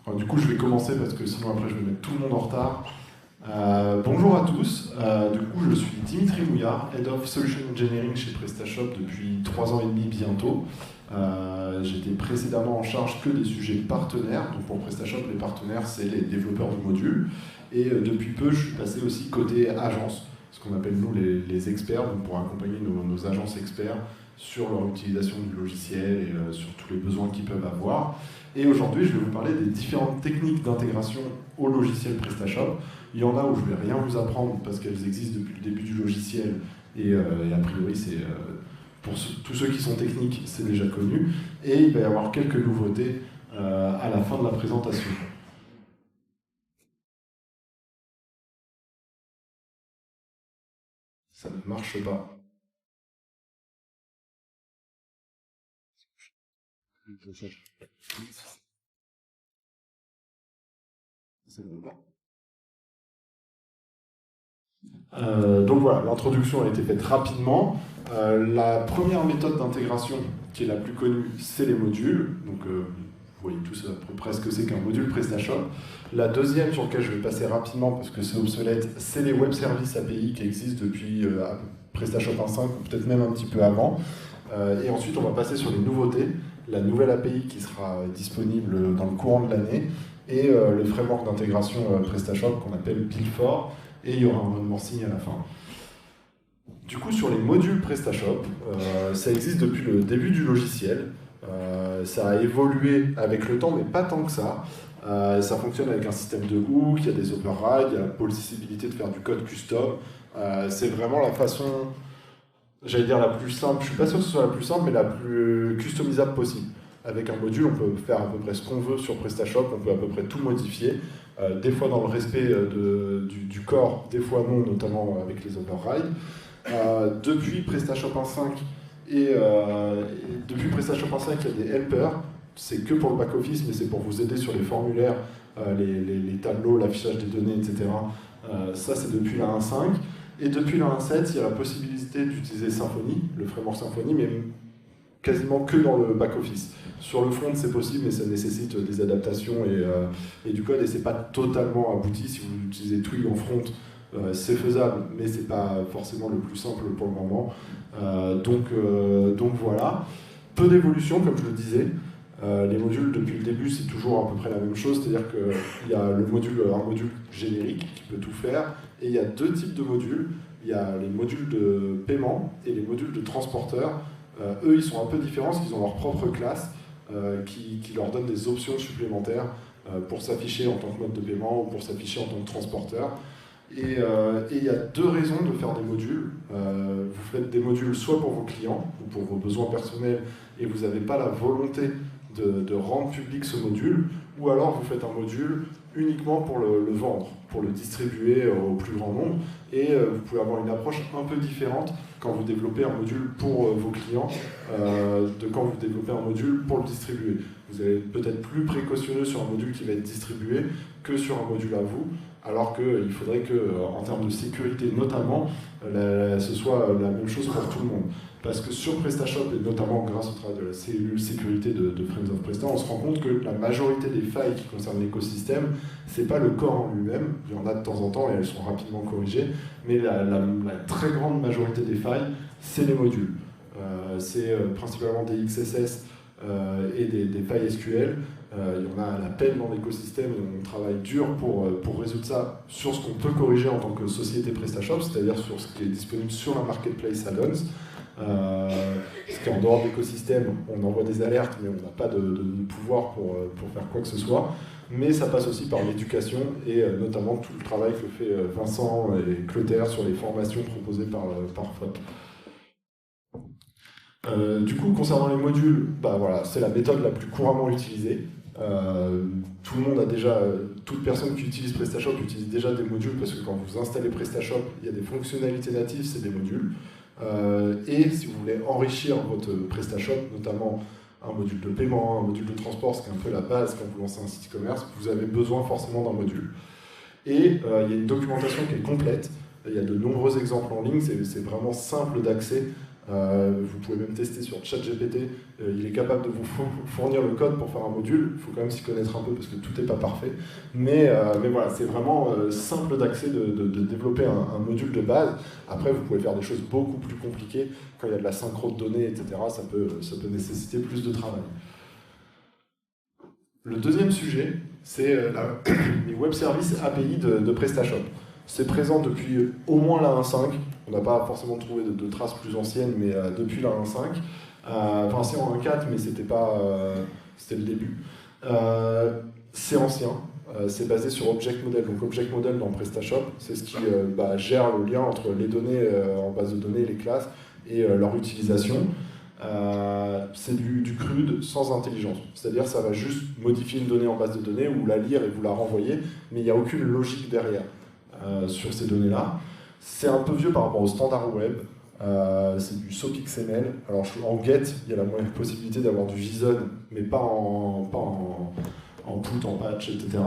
Enfin, du coup, je vais commencer parce que sinon après je vais mettre tout le monde en retard. Bonjour à tous. Du coup, je suis Dimitri Mouillard, Head of Solution Engineering chez PrestaShop depuis 3 ans et demi bientôt. J'étais précédemment en charge que des sujets partenaires. Donc pour PrestaShop, les partenaires, c'est les développeurs de modules. Et depuis peu, je suis passé aussi côté agence, ce qu'on appelle nous les experts, donc pour accompagner nos agences experts sur leur utilisation du logiciel et sur tous les besoins qu'ils peuvent avoir. Et aujourd'hui, je vais vous parler des différentes techniques d'intégration au logiciel PrestaShop. Il y en a où je ne vais rien vous apprendre parce qu'elles existent depuis le début du logiciel et a priori, tous ceux qui sont techniques, c'est déjà connu. Et il va y avoir quelques nouveautés à la fin de la présentation. Ça ne marche pas. Donc voilà, l'introduction a été faite rapidement. La première méthode d'intégration, qui est la plus connue, c'est les modules. Donc vous voyez tous à peu près ce que c'est qu'un module PrestaShop. La deuxième, sur laquelle je vais passer rapidement parce que c'est obsolète, c'est les web services API qui existent depuis PrestaShop 1.5 ou peut-être même un petit peu avant. Et ensuite, on va passer sur les nouveautés, la nouvelle API qui sera disponible dans le courant de l'année et le framework d'intégration PrestaShop qu'on appelle Build4. Et il y aura un mode morcing à la fin. Du coup, sur les modules PrestaShop, ça existe depuis le début du logiciel. Ça a évolué avec le temps, mais pas tant que ça. Ça fonctionne avec un système de hook, il y a des overrides, il y a la possibilité de faire du code custom. C'est vraiment la façon, j'allais dire la plus simple, je suis pas sûr que ce soit la plus simple, mais la plus customisable possible. Avec un module, on peut faire à peu près ce qu'on veut sur PrestaShop, on peut à peu près tout modifier, des fois dans le respect du corps, des fois non, notamment avec les overrides. Depuis PrestaShop 1.5 depuis PrestaShop 1.5, il y a des helpers, c'est que pour le back-office, mais c'est pour vous aider sur les formulaires, les tableaux, l'affichage des données, etc. Ça, c'est depuis la 1.5. Et depuis la 1.7, il y a la possibilité d'utiliser Symfony, le framework Symfony, mais quasiment que dans le back-office. Sur le front, c'est possible, mais ça nécessite des adaptations et du code, et c'est pas totalement abouti. Si vous utilisez Twig en front, c'est faisable, mais c'est pas forcément le plus simple pour le moment. Donc voilà. Peu d'évolution, comme je le disais. Les modules, depuis le début, c'est toujours à peu près la même chose, c'est-à-dire qu'il y a un module générique qui peut tout faire, et il y a deux types de modules. Il y a les modules de paiement et les modules de transporteur. Eux, ils sont un peu différents parce qu'ils ont leur propre classe qui leur donne des options supplémentaires pour s'afficher en tant que mode de paiement ou pour s'afficher en tant que transporteur. Et il y a deux raisons de faire des modules. Vous faites des modules soit pour vos clients ou pour vos besoins personnels et vous n'avez pas la volonté de rendre public ce module, ou alors vous faites un module uniquement pour le vendre, pour le distribuer au plus grand nombre, et vous pouvez avoir une approche un peu différente quand vous développez un module pour vos clients de quand vous développez un module pour le distribuer. Vous allez peut-être plus précautionneux sur un module qui va être distribué que sur un module à vous, alors qu'il faudrait que, en termes de sécurité notamment, ce soit la même chose pour tout le monde. Parce que sur PrestaShop, et notamment grâce au travail de la cellule sécurité de Friends of Presta, on se rend compte que la majorité des failles qui concernent l'écosystème, c'est pas le corps en lui-même, il y en a de temps en temps et elles sont rapidement corrigées, mais la très grande majorité des failles, c'est les modules. C'est principalement des XSS et des failles SQL. Il y en a à la peine dans l'écosystème et on travaille dur pour résoudre ça sur ce qu'on peut corriger en tant que société PrestaShop, c'est-à-dire sur ce qui est disponible sur la marketplace add-ons. Ce qui est en dehors de l'écosystème, on envoie des alertes, mais on n'a pas de pouvoir pour faire quoi que ce soit. Mais ça passe aussi par l'éducation et notamment tout le travail que fait Vincent et Clotaire sur les formations proposées par FOP. Du coup, concernant les modules, bah voilà, c'est la méthode la plus couramment utilisée. Tout le monde a déjà, toute personne qui utilise PrestaShop utilise déjà des modules parce que quand vous installez PrestaShop, il y a des fonctionnalités natives, c'est des modules. Et si vous voulez enrichir votre PrestaShop, notamment un module de paiement, un module de transport, ce qui est un peu la base quand vous lancez un site e-commerce, vous avez besoin forcément d'un module. Et il y a une documentation qui est complète, il y a de nombreux exemples en ligne, c'est vraiment simple d'accès Vous pouvez même tester sur ChatGPT, il est capable de vous fournir le code pour faire un module. Il faut quand même s'y connaître un peu parce que tout n'est pas parfait. Mais voilà, c'est vraiment simple d'accès de développer un module de base. Après, vous pouvez faire des choses beaucoup plus compliquées. Quand il y a de la synchro de données, etc., ça peut nécessiter plus de travail. Le deuxième sujet, c'est les web services API de PrestaShop. C'est présent depuis au moins la 1.5. On n'a pas forcément trouvé de traces plus anciennes, mais depuis la 1.5. Enfin, c'est en 1.4, mais c'était le début. C'est ancien. C'est basé sur Object Model. Donc Object Model dans PrestaShop, c'est ce qui gère le lien entre les données en base de données, les classes, et leur utilisation. C'est du CRUD sans intelligence. C'est-à-dire ça va juste modifier une donnée en base de données ou la lire et vous la renvoyer, mais il n'y a aucune logique derrière sur ces données-là. C'est un peu vieux par rapport au standard web. C'est du SOAP-XML. Alors en GET, il y a la possibilité d'avoir du JSON, mais pas en put, en patch, etc.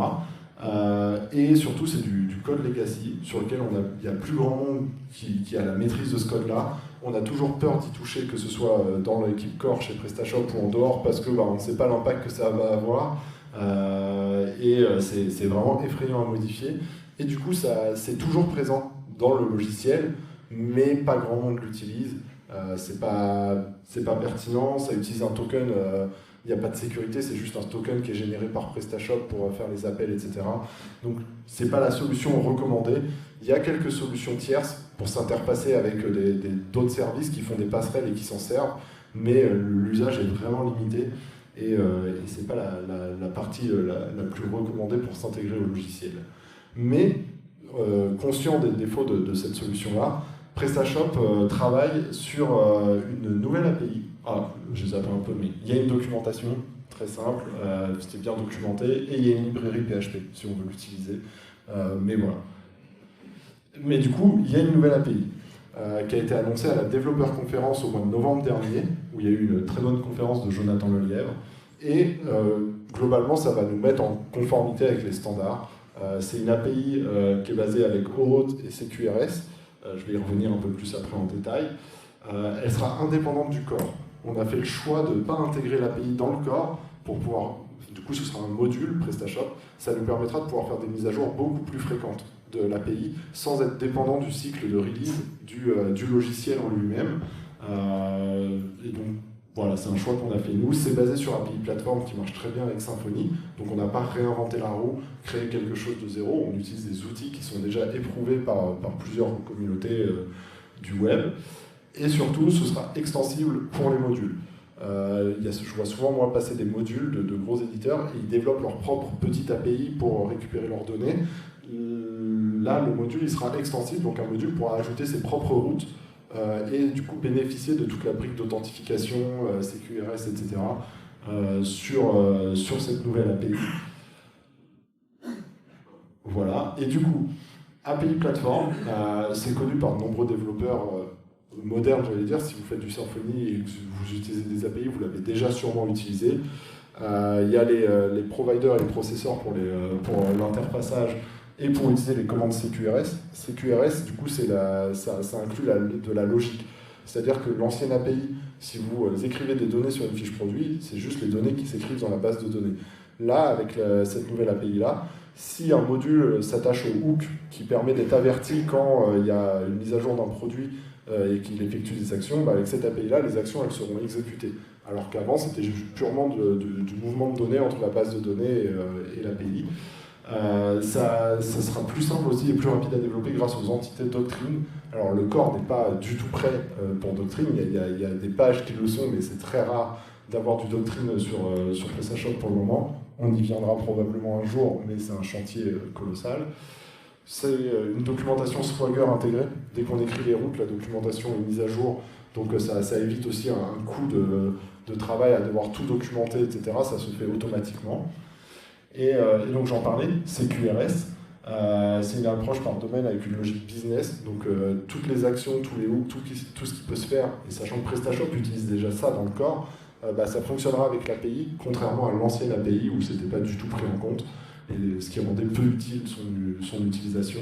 Et surtout, c'est du code legacy sur lequel il y a plus grand monde qui a la maîtrise de ce code-là. On a toujours peur d'y toucher, que ce soit dans l'équipe core chez PrestaShop ou en dehors, parce que on ne sait pas l'impact que ça va avoir. C'est vraiment effrayant à modifier. Et du coup, c'est toujours présent dans le logiciel, mais pas grand monde l'utilise. C'est pas pertinent, ça utilise un token. Il n'y a pas de sécurité, c'est juste un token qui est généré par PrestaShop pour faire les appels, etc. Donc, ce n'est pas la solution recommandée. Il y a quelques solutions tierces pour s'interfacer avec d'autres services qui font des passerelles et qui s'en servent, mais l'usage est vraiment limité et ce n'est pas la partie la plus recommandée pour s'intégrer au logiciel. Mais, conscient des défauts de cette solution-là, PrestaShop travaille sur une nouvelle API. Je zappe un peu, mais il y a une documentation très simple, c'était bien documenté, et il y a une librairie PHP si on veut l'utiliser. Mais voilà. Mais du coup, il y a une nouvelle API qui a été annoncée à la Developer Conference au mois de novembre dernier, où il y a eu une très bonne conférence de Jonathan Lelièvre. Et globalement, ça va nous mettre en conformité avec les standards. C'est une API qui est basée avec OAuth et CQRS. Je vais y revenir un peu plus après en détail. Elle sera indépendante du core. On a fait le choix de ne pas intégrer l'API dans le core pour pouvoir... Du coup, ce sera un module PrestaShop. Ça nous permettra de pouvoir faire des mises à jour beaucoup plus fréquentes de l'API sans être dépendant du cycle de release du logiciel en lui-même. Et donc, voilà, c'est un choix qu'on a fait nous. C'est basé sur API Platform qui marche très bien avec Symfony. Donc, on n'a pas réinventé la roue, créé quelque chose de zéro. On utilise des outils qui sont déjà éprouvés par plusieurs communautés du web. Et surtout, ce sera extensible pour les modules. Je vois souvent moi passer des modules de gros éditeurs et ils développent leur propre petite API pour récupérer leurs données. Là, le module il sera extensible, donc un module pourra ajouter ses propres routes et du coup bénéficier de toute la brique d'authentification, CQRS, etc. Sur cette nouvelle API. Voilà. Et du coup, API Platform, c'est connu par de nombreux développeurs moderne, j'allais dire. Si vous faites du Symfony et que vous utilisez des API, vous l'avez déjà sûrement utilisé. Il y a les providers et les processeurs pour l'interfaçage et pour utiliser les commandes CQRS. CQRS, du coup, ça inclut de la logique. C'est-à-dire que l'ancienne API, si vous écrivez des données sur une fiche produit, c'est juste les données qui s'écrivent dans la base de données. Là, avec cette nouvelle API-là, si un module s'attache au hook qui permet d'être averti quand il y a une mise à jour d'un produit et qu'il effectue des actions, avec cette API-là, les actions elles seront exécutées. Alors qu'avant, c'était purement du mouvement de données entre la base de données et l'API. Ça sera plus simple aussi et plus rapide à développer grâce aux entités Doctrine. Alors le core n'est pas du tout prêt pour Doctrine, il y a des pages qui le sont, mais c'est très rare d'avoir du Doctrine sur PrestaShop pour le moment. On y viendra probablement un jour, mais c'est un chantier colossal. C'est une documentation Swagger intégrée. Dès qu'on écrit les routes, la documentation est mise à jour. Donc ça évite aussi un coût de travail à devoir tout documenter, etc. Ça se fait automatiquement. Et donc j'en parlais, CQRS. C'est une approche par domaine avec une logique business. Donc toutes les actions, tous les hooks, tout ce qui peut se faire, et sachant que PrestaShop utilise déjà ça dans le corps, ça fonctionnera avec l'API, contrairement à l'ancienne API où c'était pas du tout pris en compte. Et ce qui rendait peu utile son utilisation.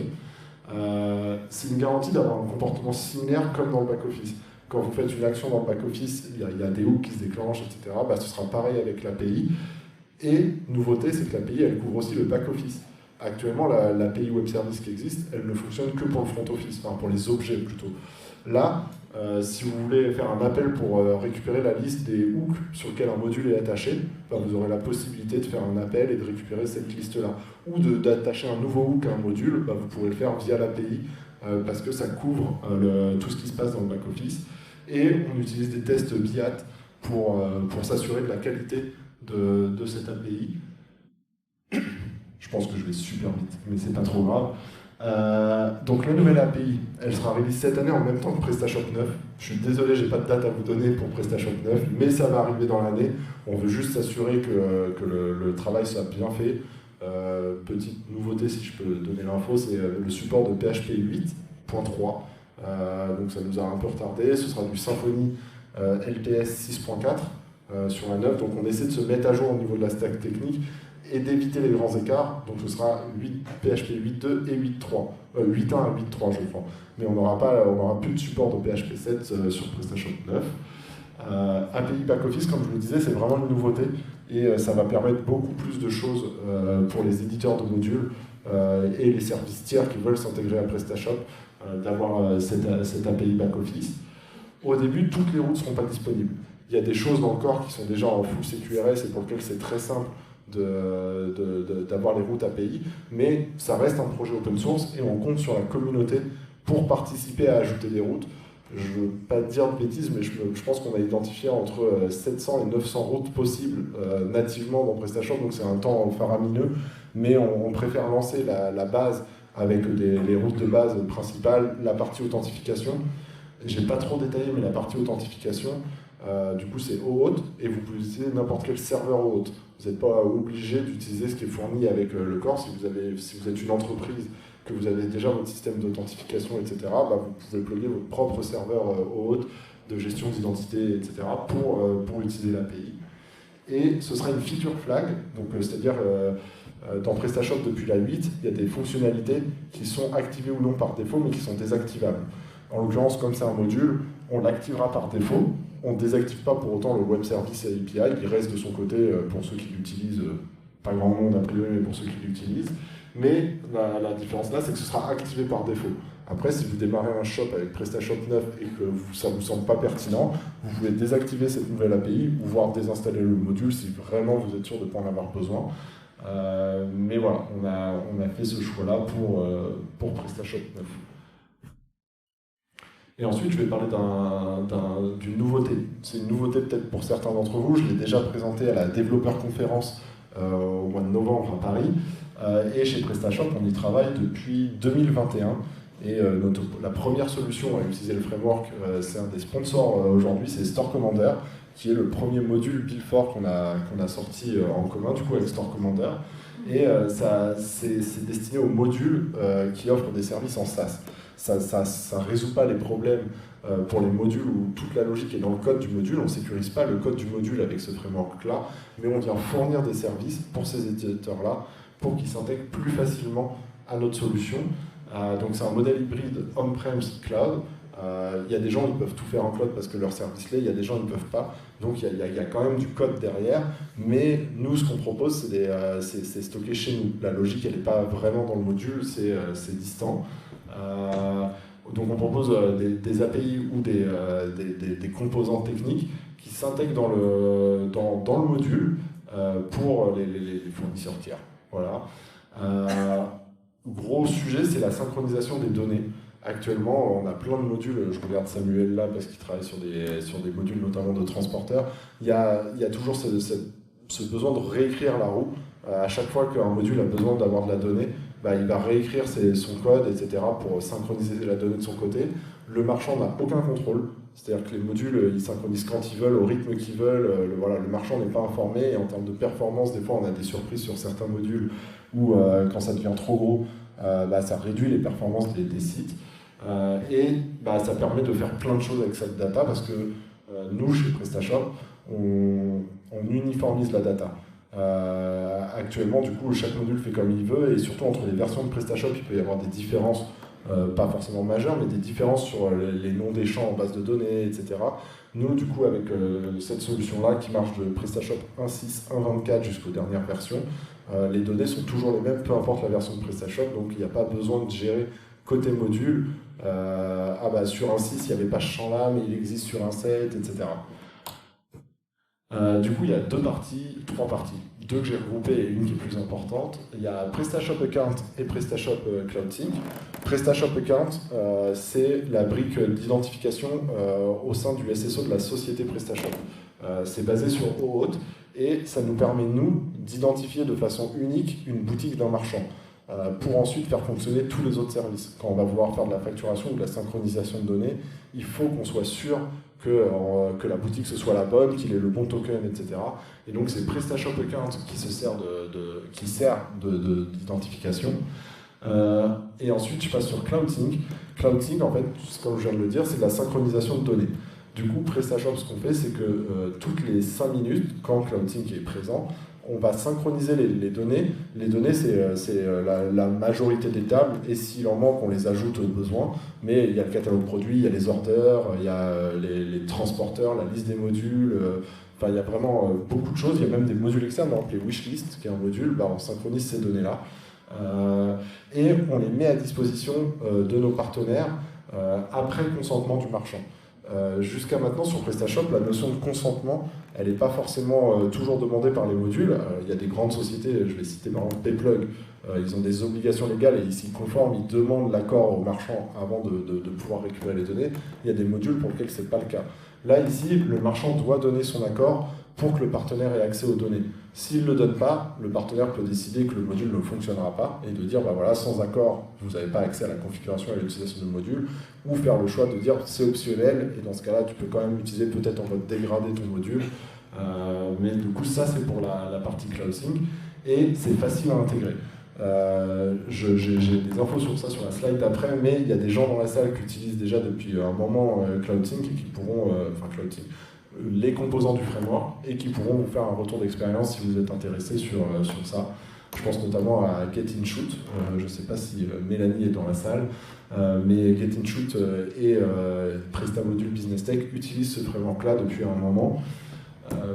C'est une garantie d'avoir un comportement similaire comme dans le back-office. quand vous faites une action dans le back-office, il y a des hooks qui se déclenchent, etc. Bah, ce sera pareil avec l'API. Et nouveauté, c'est que l'API, elle couvre aussi le back-office. Actuellement, l'API web service qui existe, elle ne fonctionne que pour le front office, enfin pour les objets plutôt. Là, si vous voulez faire un appel pour récupérer la liste des hooks sur lesquels un module est attaché, bah, vous aurez la possibilité de faire un appel et de récupérer cette liste-là. Ou d'attacher un nouveau hook à un module, bah, vous pourrez le faire via l'API parce que ça couvre tout ce qui se passe dans le back-office. Et on utilise des tests BIAT pour s'assurer de la qualité de cette API. Je pense que je vais super vite, mais c'est pas trop grave. Donc la nouvelle API, elle sera release cette année en même temps que PrestaShop 9. Je suis désolé, j'ai pas de date à vous donner pour PrestaShop 9, mais ça va arriver dans l'année. On veut juste s'assurer que le travail soit bien fait. Petite nouveauté, si je peux donner l'info, c'est le support de PHP 8.3. Donc ça nous a un peu retardé. Ce sera du Symfony LTS 6.4 sur la 9. Donc on essaie de se mettre à jour au niveau de la stack technique et d'éviter les grands écarts. Donc ce sera PHP 8.2 et 8.3. 8.1 à 8.3 je crois. Mais on n'aura plus de support de PHP 7 sur PrestaShop 9. API Backoffice, comme je vous le disais, c'est vraiment une nouveauté et ça va permettre beaucoup plus de choses pour les éditeurs de modules et les services tiers qui veulent s'intégrer à PrestaShop d'avoir cette API Backoffice. Au début, toutes les routes ne seront pas disponibles. Il y a des choses dans le corps qui sont déjà en full CQRS et pour lesquelles c'est très simple d'avoir les routes API, mais ça reste un projet open source et on compte sur la communauté pour participer à ajouter des routes. Je ne veux pas dire de bêtises, mais je pense qu'on a identifié entre 700 et 900 routes possibles nativement dans PrestaShop, donc c'est un temps faramineux, mais on préfère lancer la base avec les routes de base principales, la partie authentification. Je n'ai pas trop détaillé, mais la partie authentification, du coup c'est OAuth, et vous pouvez utiliser n'importe quel serveur OAuth. Vous n'êtes pas obligé d'utiliser ce qui est fourni avec le corps. Si vous êtes une entreprise, que vous avez déjà votre système d'authentification, etc., bah vous pouvez plugger votre propre serveur OAuth de gestion d'identité, etc., pour utiliser l'API. Et ce sera une feature flag, donc c'est-à-dire dans PrestaShop depuis la 8, il y a des fonctionnalités qui sont activées ou non par défaut, mais qui sont désactivables. En l'occurrence, comme c'est un module, on l'activera par défaut. On ne désactive pas pour autant le web service et API, il reste de son côté pour ceux qui l'utilisent, pas grand monde a priori, mais pour ceux qui l'utilisent. Mais la différence là, c'est que ce sera activé par défaut. Après, si vous démarrez un shop avec PrestaShop 9 et que ça ne vous semble pas pertinent, vous pouvez désactiver cette nouvelle API ou voire désinstaller le module si vraiment vous êtes sûr de ne pas en avoir besoin. Mais voilà, on a fait ce choix-là pour PrestaShop 9. Et ensuite, je vais parler d'une nouveauté. C'est une nouveauté peut-être pour certains d'entre vous. Je l'ai déjà présenté à la développeur conférence au mois de novembre à Paris. Et chez PrestaShop, on y travaille depuis 2021. Et la première solution à utiliser le framework, c'est un des sponsors aujourd'hui, c'est Store Commander, qui est le premier module Build4 qu'on a sorti en commun, du coup avec Store Commander. Et c'est destiné aux modules qui offrent des services en SaaS. Ça ne résout pas les problèmes pour les modules où toute la logique est dans le code du module. On ne sécurise pas le code du module avec ce framework-là, mais on vient fournir des services pour ces éditeurs-là pour qu'ils s'intègrent plus facilement à notre solution. Donc c'est un modèle hybride on-premise cloud. Il y a des gens qui peuvent tout faire en cloud parce que leur service l'est, il y a des gens qui ne peuvent pas. Donc il y a quand même du code derrière, mais nous ce qu'on propose c'est stocké chez nous. La logique elle n'est pas vraiment dans le module, c'est distant. Donc on propose des API ou des composants techniques qui s'intègrent dans le module pour les fournisseurs tiers. Voilà. Gros sujet, c'est la synchronisation des données. Actuellement, on a plein de modules, je regarde Samuel là parce qu'il travaille sur des modules notamment de transporteurs. Il y a toujours ce besoin de réécrire la roue. À chaque fois qu'un module a besoin d'avoir de la donnée, il va réécrire son code, etc. pour synchroniser la donnée de son côté. Le marchand n'a aucun contrôle, c'est-à-dire que les modules, ils synchronisent quand ils veulent, au rythme qu'ils veulent. Le marchand n'est pas informé, et en termes de performance, des fois on a des surprises sur certains modules où quand ça devient trop gros, ça réduit les performances des sites. Et ça permet de faire plein de choses avec cette data parce que nous, chez PrestaShop, on uniformise la data. Actuellement, du coup, chaque module fait comme il veut et surtout entre les versions de PrestaShop, il peut y avoir des différences pas forcément majeures, mais des différences sur les noms des champs en base de données, etc. Nous, du coup, avec cette solution-là qui marche de PrestaShop 1.6, 1.24 jusqu'aux dernières versions, les données sont toujours les mêmes, peu importe la version de PrestaShop, donc il n'y a pas besoin de gérer côté module. Sur 1.6, il n'y avait pas ce champ-là, mais il existe sur 1.7, etc. Du coup, il y a trois parties. Deux que j'ai regroupées et une qui est plus importante. Il y a PrestaShop Account et PrestaShop Cloud Sync. PrestaShop Account, c'est la brique d'identification au sein du SSO de la société PrestaShop. C'est basé sur OAuth et ça nous permet, nous, d'identifier de façon unique une boutique d'un marchand pour ensuite faire fonctionner tous les autres services. Quand on va vouloir faire de la facturation ou de la synchronisation de données, il faut qu'on soit sûr que la boutique ce soit la bonne, qu'il ait le bon token, etc. Et donc c'est PrestaShop Account qui sert d'identification. Et ensuite je passe sur Cloud Sync. Cloud Sync, en fait, comme je viens de le dire, c'est de la synchronisation de données. Du coup, PrestaShop, ce qu'on fait, c'est que toutes les 5 minutes, quand Cloud Sync est présent, on va synchroniser les données. Les données, c'est la majorité des tables, et s'il en manque, on les ajoute au besoin. Mais il y a le catalogue produit, il y a les orders, il y a les transporteurs, la liste des modules. Enfin, il y a vraiment beaucoup de choses. Il y a même des modules externes, par exemple les wishlist, qui est un module, on synchronise ces données-là. Et on les met à disposition de nos partenaires après consentement du marchand. Jusqu'à maintenant, sur PrestaShop, la notion de consentement, elle n'est pas forcément toujours demandée par les modules. Il y a des grandes sociétés, je vais citer par exemple Payplug, ils ont des obligations légales et ils s'y conforment, ils demandent l'accord au marchand avant de pouvoir récupérer les données. Il y a des modules pour lesquels ce n'est pas le cas. Là, ici, le marchand doit donner son accord pour que le partenaire ait accès aux données. S'il ne le donne pas, le partenaire peut décider que le module ne fonctionnera pas et de dire, voilà, sans accord, vous n'avez pas accès à la configuration et à l'utilisation du module, ou faire le choix de dire, c'est optionnel, et dans ce cas-là, tu peux quand même l'utiliser peut-être en mode dégradé ton module. Mais du coup, ça, c'est pour la partie Cloud Sync, et c'est facile à intégrer. J'ai des infos sur ça sur la slide d'après, mais il y a des gens dans la salle qui utilisent déjà depuis un moment Cloud Sync et qui pourront, Cloud Sync, les composants du framework et qui pourront vous faire un retour d'expérience si vous êtes intéressé sur ça. Je pense notamment à GetInShoot, je ne sais pas si Mélanie est dans la salle, mais GetInShoot et PrestaModule Business Tech utilisent ce framework-là depuis un moment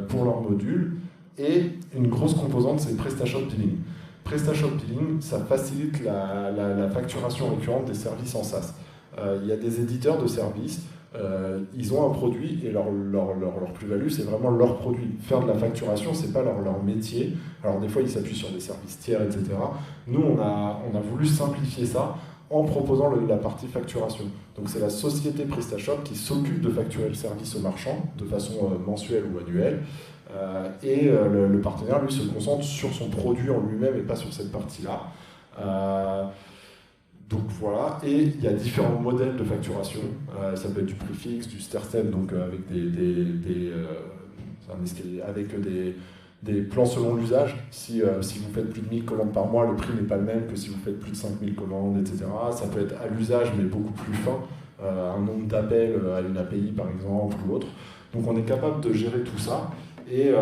pour leurs modules. Et une grosse composante, c'est PrestaShop Billing. PrestaShop Billing, ça facilite la facturation récurrente des services en SaaS. Il y a des éditeurs de services, ils ont un produit et leur plus-value, c'est vraiment leur produit. Faire de la facturation, c'est pas leur métier. Alors des fois, ils s'appuient sur des services tiers, etc. Nous, on a voulu simplifier ça en proposant la partie facturation. Donc c'est la société PrestaShop qui s'occupe de facturer le service au marchand de façon mensuelle ou annuelle. Et le partenaire, lui, se concentre sur son produit en lui-même et pas sur cette partie-là. Donc voilà, et il y a différents modèles de facturation. Ça peut être du prix fixe, du stair-step, donc avec des plans selon l'usage. Si vous faites plus de 1000 commandes par mois, le prix n'est pas le même que si vous faites plus de 5000 commandes, etc. Ça peut être à l'usage, mais beaucoup plus fin. Un nombre d'appels à une API, par exemple, ou autre. Donc on est capable de gérer tout ça. Et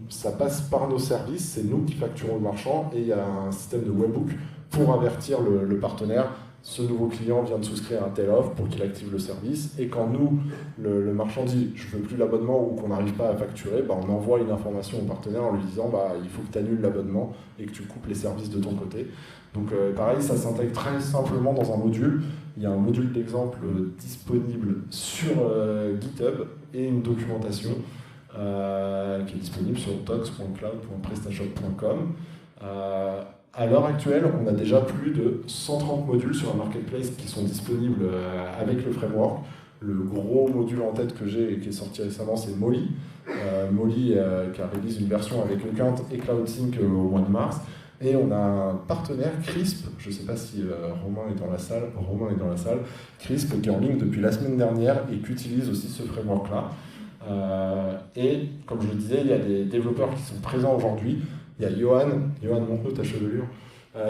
ça passe par nos services, c'est nous qui facturons le marchand, et il y a un système de webhook pour avertir le partenaire, ce nouveau client vient de souscrire à telle offre pour qu'il active le service, et quand nous, le marchand dit je ne veux plus l'abonnement ou qu'on n'arrive pas à facturer, on envoie une information au partenaire en lui disant il faut que tu annules l'abonnement et que tu coupes les services de ton côté. Donc pareil, ça s'intègre très simplement dans un module. Il y a un module d'exemple disponible sur GitHub et une documentation qui est disponible sur docs.cloud.prestashop.com. À l'heure actuelle, on a déjà plus de 130 modules sur la marketplace qui sont disponibles avec le framework. Le gros module en tête que j'ai et qui est sorti récemment, c'est Molly. Molly qui a réalisé une version avec Account et Cloud Sync au mois de mars. Et on a un partenaire, Crisp, je ne sais pas si Romain est dans la salle, Crisp qui est en ligne depuis la semaine dernière et qui utilise aussi ce framework-là. Et comme je le disais, il y a des développeurs qui sont présents aujourd'hui. Il y a Johan, montre-nous ta chevelure.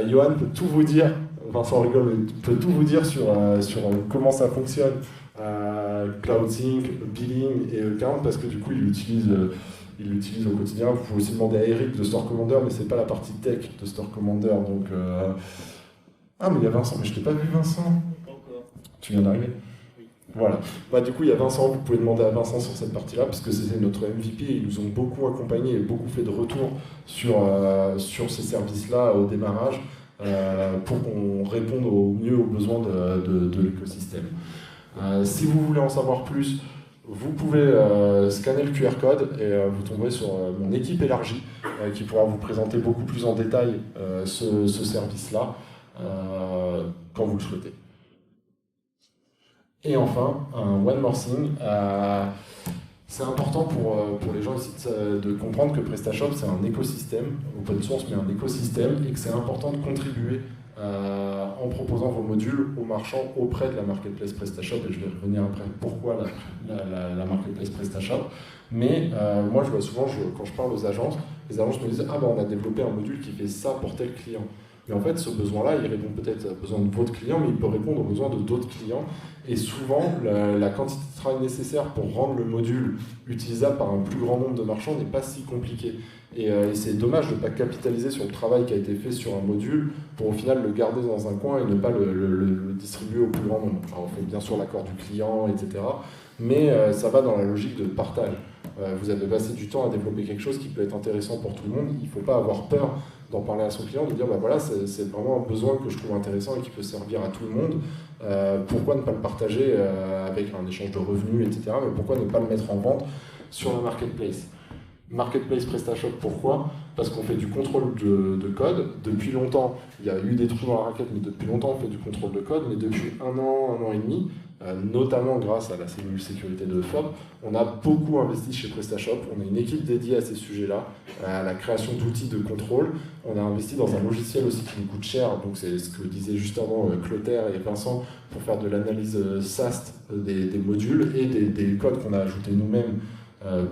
Johan peut tout vous dire, Vincent rigole, mais peut tout vous dire sur comment ça fonctionne, Cloud Sync, Billing et Account, parce que du coup il l'utilise au quotidien. Vous pouvez aussi demander à Eric de Store Commander, mais c'est pas la partie tech de Store Commander, donc Ah, mais il y a Vincent, mais je t'ai pas vu, Vincent. Pas encore. Tu viens d'arriver. Oui. Voilà. Bah, du coup, il y a Vincent, vous pouvez demander à Vincent sur cette partie-là, parce que c'était notre MVP et ils nous ont beaucoup accompagnés et beaucoup fait de retours sur ces services-là au démarrage pour qu'on réponde au mieux aux besoins de l'écosystème. Si vous voulez en savoir plus, vous pouvez scanner le QR code et vous tomberez sur mon équipe élargie qui pourra vous présenter beaucoup plus en détail ce service-là quand vous le souhaitez. Et enfin, un one more thing, c'est important pour les gens ici de comprendre que PrestaShop c'est un écosystème, open source mais un écosystème, et que c'est important de contribuer en proposant vos modules aux marchands auprès de la marketplace PrestaShop, et je vais revenir après pourquoi la marketplace PrestaShop. Mais moi je vois souvent, quand je parle aux agences, les agences me disent « Ah ben on a développé un module qui fait ça pour tel client ». Mais en fait, ce besoin-là, il répond peut-être aux besoins de votre client, mais il peut répondre aux besoins de d'autres clients. Et souvent, la quantité de travail nécessaire pour rendre le module utilisable par un plus grand nombre de marchands n'est pas si compliquée. Et c'est dommage de ne pas capitaliser sur le travail qui a été fait sur un module pour au final le garder dans un coin et ne pas le distribuer au plus grand nombre. Alors, il faut bien sûr l'accord du client, etc. Mais ça va dans la logique de partage. Vous avez passé du temps à développer quelque chose qui peut être intéressant pour tout le monde. Il ne faut pas avoir peur d'en parler à son client, de dire bah voilà, c'est vraiment un besoin que je trouve intéressant et qui peut servir à tout le monde. Pourquoi ne pas le partager avec un échange de revenus, etc. Mais pourquoi ne pas le mettre en vente sur la marketplace? Marketplace PrestaShop, pourquoi? Parce qu'on fait du contrôle de code. Depuis longtemps, il y a eu des trous dans la raquette, mais depuis longtemps, on fait du contrôle de code. Mais depuis un an et demi, notamment grâce à la cellule sécurité de FOB, on a beaucoup investi chez PrestaShop. On a une équipe dédiée à ces sujets-là, à la création d'outils de contrôle. On a investi dans un logiciel aussi qui nous coûte cher, donc c'est ce que disaient juste avant Clotaire et Vincent, pour faire de l'analyse SAST des modules et des codes qu'on a ajoutés nous-mêmes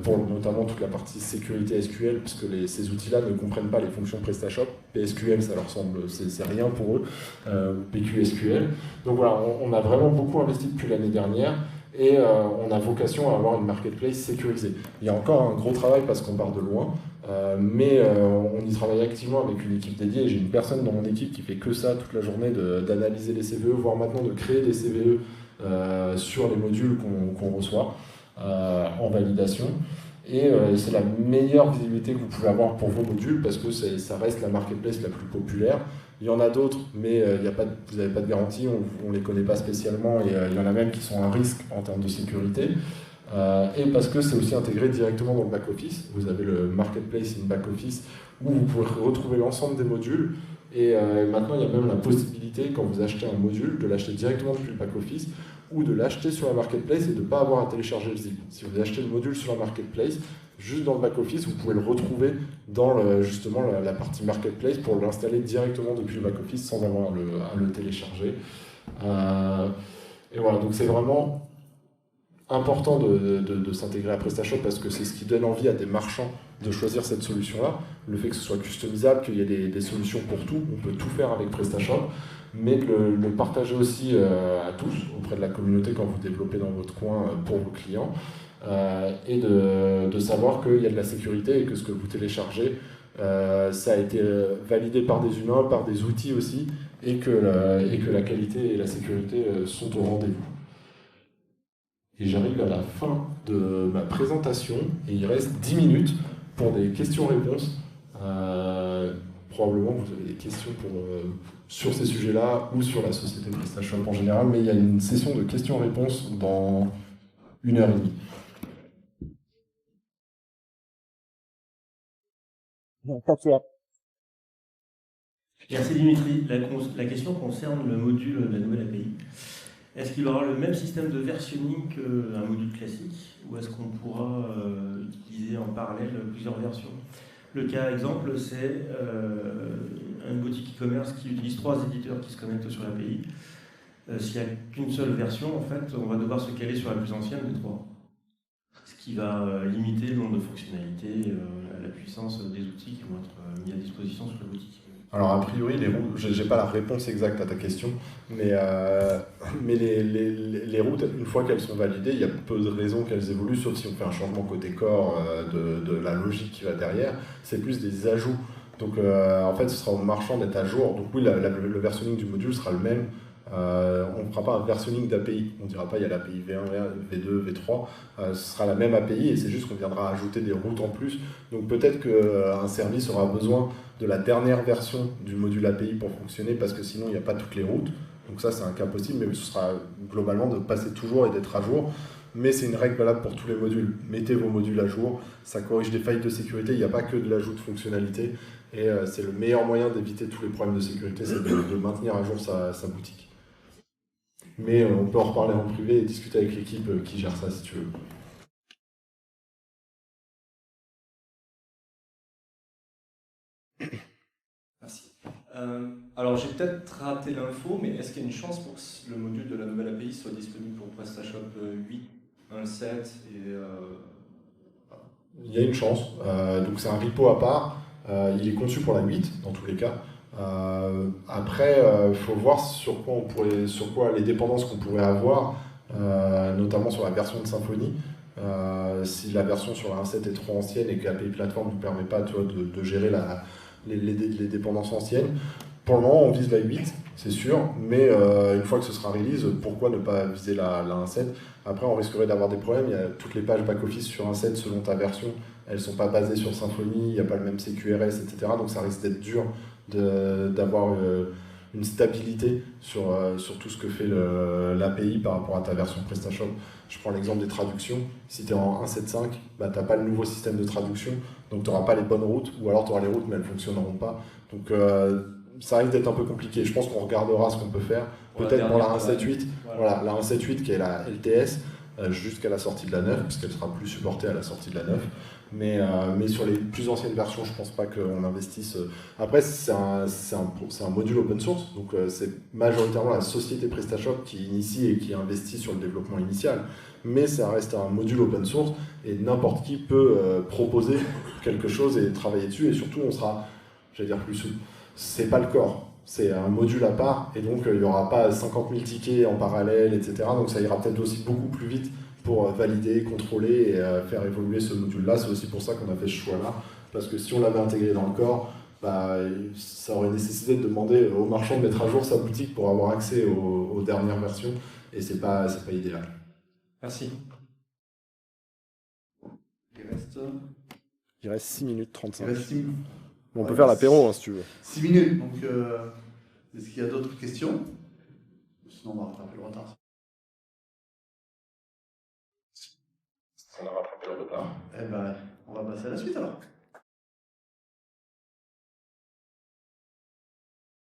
pour notamment toute la partie sécurité SQL, puisque ces outils-là ne comprennent pas les fonctions PrestaShop. PSQL, ça leur semble, c'est rien pour eux, PQSQL. Donc voilà, on a vraiment beaucoup investi depuis l'année dernière et on a vocation à avoir une marketplace sécurisée. Il y a encore un gros travail parce qu'on part de loin, mais on y travaille activement avec une équipe dédiée. J'ai une personne dans mon équipe qui fait que ça toute la journée, d'analyser les CVE, voire maintenant de créer des CVE sur les modules qu'on reçoit en validation. Et c'est la meilleure visibilité que vous pouvez avoir pour vos modules parce que ça reste la marketplace la plus populaire. Il y en a d'autres, mais vous n'avez pas de garantie, on ne les connaît pas spécialement et il y en a même qui sont un risque en termes de sécurité. Et parce que c'est aussi intégré directement dans le back-office. Vous avez le marketplace in back-office où vous pouvez retrouver l'ensemble des modules. Et maintenant, il y a même la possibilité, quand vous achetez un module, de l'acheter directement depuis le back-office ou de l'acheter sur la marketplace et de ne pas avoir à télécharger le zip. Si vous achetez le module sur la marketplace, juste dans le back-office, vous pouvez le retrouver dans justement la partie marketplace pour l'installer directement depuis le back-office sans avoir à le télécharger. Et voilà, donc c'est vraiment important de s'intégrer à PrestaShop parce que c'est ce qui donne envie à des marchands de choisir cette solution-là. Le fait que ce soit customisable, qu'il y ait des solutions pour tout, on peut tout faire avec PrestaShop, mais de le partager aussi à tous, auprès de la communauté quand vous développez dans votre coin pour vos clients, et de savoir qu'il y a de la sécurité et que ce que vous téléchargez, ça a été validé par des humains, par des outils aussi, et que la qualité et la sécurité sont au rendez-vous. Et j'arrive à la fin de ma présentation, et il reste 10 minutes pour des questions-réponses. Probablement que vous avez des questions sur ces sujets-là ou sur la société PrestaShop en général, mais il y a une session de questions-réponses dans 1h30. Merci Dimitri. La question concerne le module de la nouvelle API. Est-ce qu'il aura le même système de versionning qu'un module classique ou est-ce qu'on pourra utiliser en parallèle plusieurs versions? Le cas exemple, c'est une boutique e-commerce qui utilise 3 éditeurs qui se connectent sur l'API. S'il n'y a qu'une seule version, en fait, on va devoir se caler sur la plus ancienne des 3. Ce qui va limiter le nombre de fonctionnalités, la puissance des outils qui vont être mis à disposition sur la boutique. Alors a priori, les routes, je n'ai pas la réponse exacte à ta question, mais les routes, une fois qu'elles sont validées, il y a peu de raisons qu'elles évoluent, sauf si on fait un changement côté corps de la logique qui va derrière. C'est plus des ajouts Donc en fait, ce sera au marchand d'être à jour. Donc oui, le versionning du module sera le même. On ne fera pas un versionning d'API. On ne dira pas il y a l'API V1, V2, V3. Ce sera la même API et c'est juste qu'on viendra ajouter des routes en plus. Donc peut-être qu'un service aura besoin de la dernière version du module API pour fonctionner parce que sinon il n'y a pas toutes les routes. Donc ça c'est un cas possible, mais ce sera globalement de passer toujours et d'être à jour. Mais c'est une règle valable pour tous les modules. Mettez vos modules à jour, ça corrige des failles de sécurité, il n'y a pas que de l'ajout de fonctionnalités. Et c'est le meilleur moyen d'éviter tous les problèmes de sécurité, c'est de maintenir à jour sa boutique. Mais on peut en reparler en privé et discuter avec l'équipe qui gère ça si tu veux. Merci. Alors j'ai peut-être raté l'info, mais est-ce qu'il y a une chance pour que le module de la nouvelle API soit disponible pour PrestaShop 8, 1.7 et Il y a une chance. Donc c'est un repo à part. Il est conçu pour la 8 dans tous les cas. Après, il faut voir sur quoi les dépendances qu'on pourrait avoir, notamment sur la version de Symfony. Si la version sur la 1.7 est trop ancienne et que l'API Platform ne nous permet pas de gérer les dépendances anciennes. Pour le moment, on vise la 8, c'est sûr, mais une fois que ce sera release, pourquoi ne pas viser la 1.7? Après, on risquerait d'avoir des problèmes. Il y a toutes les pages back-office sur 1.7 selon ta version, elles ne sont pas basées sur Symfony, il n'y a pas le même CQRS, etc. Donc ça risque d'être dur d'avoir une stabilité sur tout ce que fait l'API par rapport à ta version PrestaShop. Je prends l'exemple des traductions. Si tu es en 1.7.5, bah, tu n'as pas le nouveau système de traduction, donc tu n'auras pas les bonnes routes, ou alors tu auras les routes mais elles ne fonctionneront pas. Donc ça risque d'être un peu compliqué. Je pense qu'on regardera ce qu'on peut faire. Peut-être pour la 1.7.8, voilà, la 1.7.8 qui est la LTS, jusqu'à la sortie de la 9, puisqu'elle sera plus supportée à la sortie de la 9. Mais sur les plus anciennes versions, je ne pense pas qu'on investisse. Après, c'est un module open source, donc c'est majoritairement la société PrestaShop qui initie et qui investit sur le développement initial. Mais ça reste un module open source et n'importe qui peut proposer quelque chose et travailler dessus. Et surtout, on sera, j'allais dire, plus souple. C'est pas le corps. C'est un module à part et donc il n'y aura pas 50 000 tickets en parallèle, etc. Donc ça ira peut-être aussi beaucoup plus vite pour valider, contrôler et faire évoluer ce module-là. C'est aussi pour ça qu'on a fait ce choix-là, parce que si on l'avait intégré dans le corps, bah, ça aurait nécessité de demander au marchand de mettre à jour sa boutique pour avoir accès aux dernières versions, et c'est pas idéal. Merci. Il reste 6 minutes 35. Il reste 6 minutes. Bon, on peut faire l'apéro si tu veux. 6 minutes, donc est-ce qu'il y a d'autres questions? Sinon on va rattraper le retard. On a rattrapé le retard. Eh ben, on va passer à la suite alors.